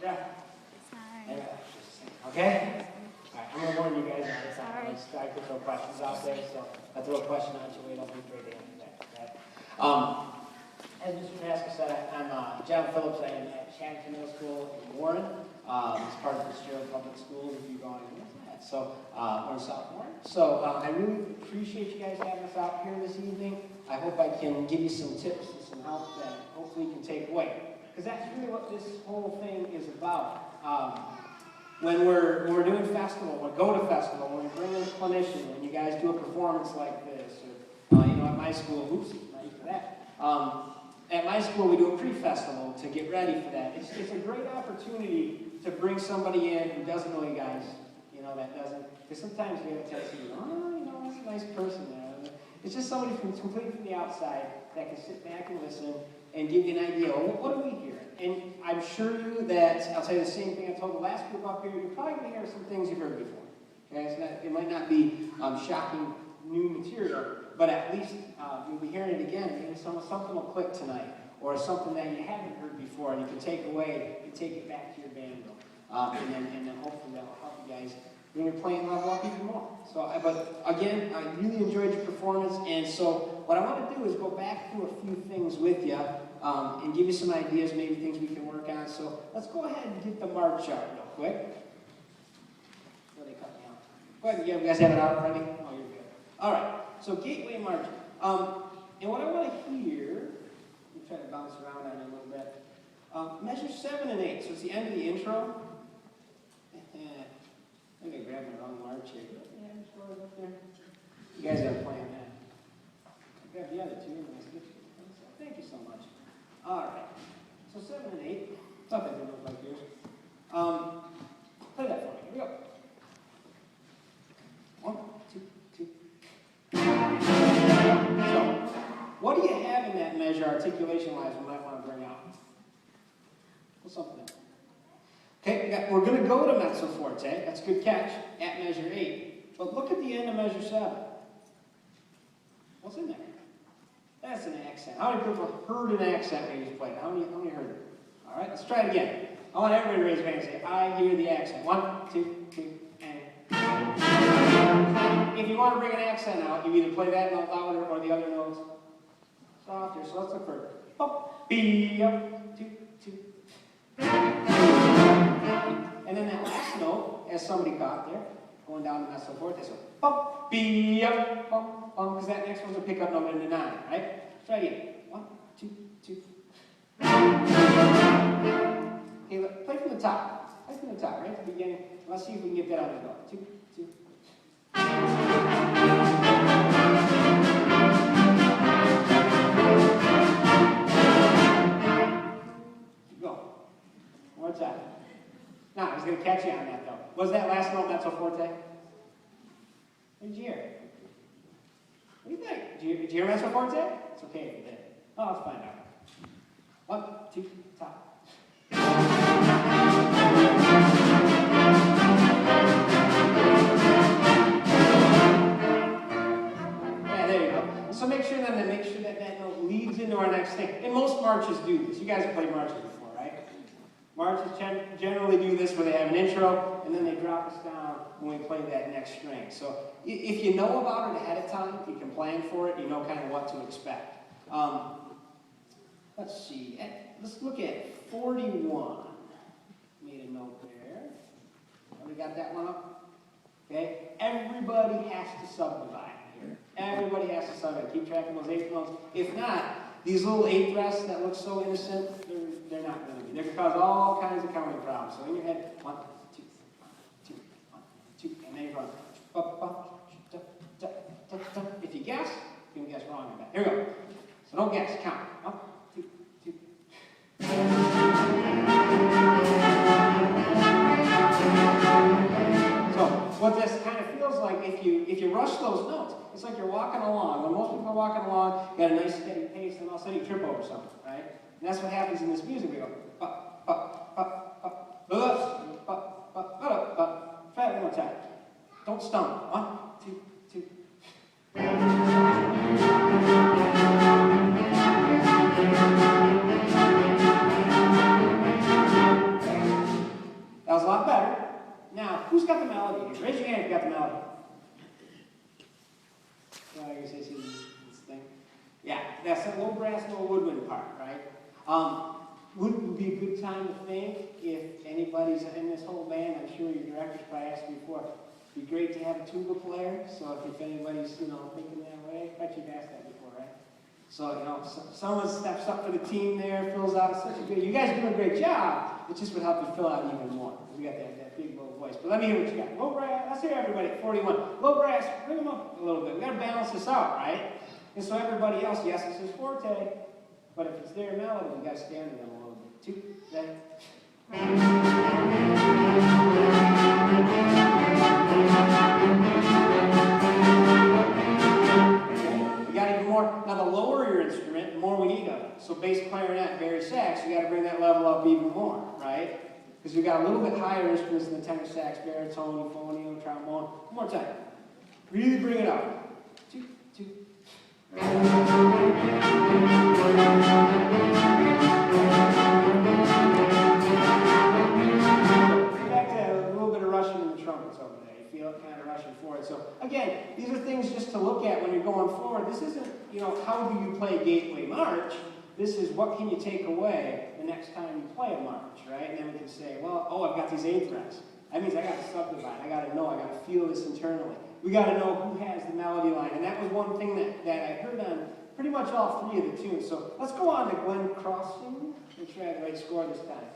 Yeah. Sorry. Okay? All right, I'm going to warn you guys ahead of time. I'm going to throw questions out there, so I'll throw a question at you. Wait, don't be afraid to answer that. Okay? As Mr. Nebraska said, I'm John Phillips. I am at Chatham Middle School in Warren. It's part of the Fitzgerald Public Schools, if you're going into that. So, or sophomore. So, I really appreciate you guys having us out here this evening. I hope I can give you some tips and some help that hopefully you can take away. Because that's really what this whole thing is about. When we're doing festival, when we go to festival, when we bring in a clinician, when you guys do a performance like this, or you know, at my school, oops, not used to that. At my school, we do a pre-festival to get ready for that. It's a great opportunity to bring somebody in who doesn't know you guys, you know, that doesn't, because sometimes we have a tendency to go, oh, you know, that's a nice person there. It's just somebody from completely from the outside that can sit back and listen and give you an idea, well, what are we hearing? And I'm sure you that, I'll tell you the same thing I told the last group up here, you're probably going to hear some things you've heard before. Okay? It might not be shocking new material, but at least you'll be hearing it again. Maybe something will click tonight, or something that you haven't heard before, and you can take away and take it back to your band room. And then hopefully that will help you guys bring your playing level up even more. So, but again, I really enjoyed your performance, and so what I want to do is go back through a few things with you and give you some ideas, maybe things we can work on. So let's go ahead and get the march out real quick. Where they cut me out? Go ahead, you guys have it out already? Oh, you're good. All right, so Gateway March. And what I want to hear, let me try to bounce around on it a little bit. Measure 7 and 8, so it's the end of the intro. I'm going to grab my wrong march here. Yeah, just roll it up there. You guys have a plan that. Grab the other two. Thank you so much. All right. So 7 and 8. Thought that didn't look like yours. Play that for me. Here we go. 1, 2, 2. So, what do you have in that measure, articulation-wise, we might want to bring out? What's something? Okay, we're going to go to mezzo forte. That's a good catch at measure 8. But look at the end of measure 7. What's in there? That's an accent. How many people have heard an accent when you just played it? How many heard it? All right, let's try it again. I want everybody to raise their hand and say, I hear the accent. 1, 2, 3, and... If you want to bring an accent out, you either play that note louder or the other notes softer. So let's look for up, B, up, 2, 2. And then that last note, as somebody caught there, going down to mezzo forte, so bump, B, up, bump, bump, because that next one's a pickup note into 9, right? Let's try it again. 1, 2, 2. Okay, play from the top. Play from the top, right at the beginning. Let's see if we can get that on the go. 2, 2. Keep going. One more time. Now, I was going to catch you on that, though. Was that last note mezzo forte? What did you hear? What do you think? Did you hear mezzo forte? It's okay if you did. Oh, let's find out. 1, 2, top. Yeah, there you go. So make sure then that note leads into our next thing. And most marches do this. You guys have played marches before, right? Marches generally do this where they have an intro, and then they drop us down when we play that next string. So if you know about it ahead of time, you can plan for it, you know kind of what to expect. Let's see. Let's look at 41. Made a note there. We got that one up? Okay. Everybody has to subdivide here. Everybody has to subdivide. Keep track of those 8 notes. If not, these little 8th rests that look so innocent, they're not going to be. They're going to cause all kinds of counting problems. So in your head, 1, 2, 1, 2, 1, 2, and then you're going. If you guess, you can guess wrong on that. Here we go. So don't guess. Count. 1, 2, 2. So what this kind of feels like, if you rush those notes, it's like you're walking along. When most people are walking along, you got a nice steady pace, and all of a sudden you trip over something, right? And that's what happens in this music. We go, try it one more time. Don't stumble. 1, 2, 2. a lot better. Now, who's got the melody? Raise your hand if you got the melody. I guess I see this thing. Yeah, that's that low brass, low woodwind part, right? Would be a good time to think if anybody's in this whole band. I'm sure your director's probably asked you before. It'd be great to have a tuba player. So if anybody's thinking that way, I bet you've asked that before, right? So someone steps up for the team there, fills out such a good. You guys are doing a great job. It just would help you fill out even more. We got that big low voice. But let me hear what you got. Low brass. Let's hear everybody at 41. Low brass. Bring them up a little bit. We got to balance this out, right? And so everybody else, yes, this is forte. But if it's their melody, you got to stand to them a little bit. 2, 3. You got even more. Now, the lower your instrument, the more we need of it. So bass, clarinet, bari, sax, you got to bring that level up even more, right? Because we've got a little bit higher instruments than the tenor sax, baritone, euphonium, trombone. One more time. Really bring it up. 2, 2. Back to a little bit of rushing in the trumpets over there. You feel it kind of rushing forward. So again, these are things just to look at when you're going forward. This isn't, how do you play Gateway March? This is what can you take away the next time you play a march, right? And then we can say, well, I've got these eighth reps. That means I got to subdivide. I got to know. I got to feel this internally. We got to know who has the melody line. And that was one thing that I heard on pretty much all 3 of the tunes. So let's go on to Glen Crossing. Make sure I have the right score this time.